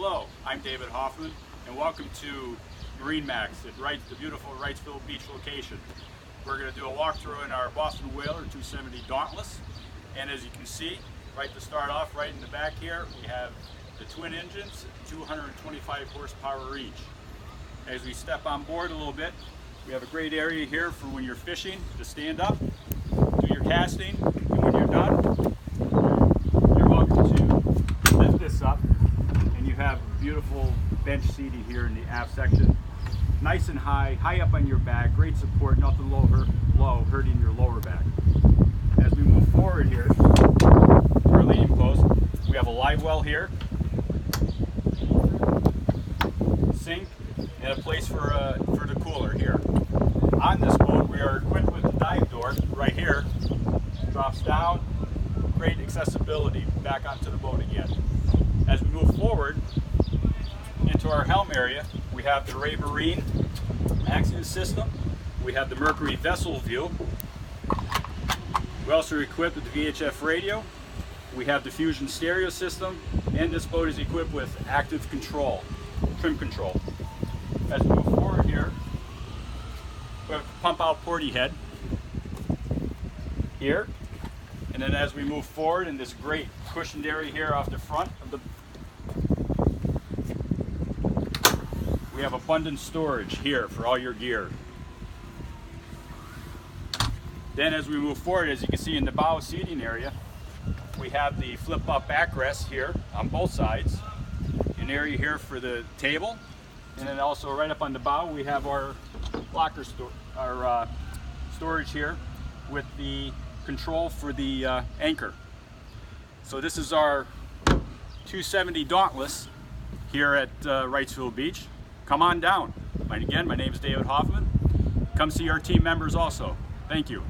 Hello, I'm David Hoffman, and welcome to MarineMax at the beautiful Wrightsville Beach location. We're going to do a walkthrough in our Boston Whaler 270 Dauntless, and as you can see, right to start off, right in the back here, we have the twin engines, 225 horsepower each. As we step on board a little bit, we have a great area here for when you're fishing to stand up, do your casting, and when you're done, you're welcome to lift this up, and you have beautiful bench seating here in the aft section. Nice and high up on your back, great support, nothing low hurting your lower back. As we move forward here to our leaning post, we have a live well here, sink, and a place for the cooler here. On this boat, we are equipped with the dive door right here. Drops down, great accessibility back onto the boat again. As we move forward into our helm area, we have the MarineMax Wrightsville system. We have the Mercury vessel view. We also are equipped with the VHF radio. We have the Fusion stereo system, and this boat is equipped with active control, trim control. As we move forward here, we have a pump out porty head here. And then as we move forward in this great cushioned area here off the front of the, we have abundant storage here for all your gear. Then as we move forward, as you can see in the bow seating area, we have the flip up backrest here on both sides. An area here for the table. And then also right up on the bow, we have our locker storage here with the control for the anchor. So this is our 270 Dauntless here at Wrightsville Beach. Come on down. Again, my name is David Hoffman. Come see our team members also. Thank you.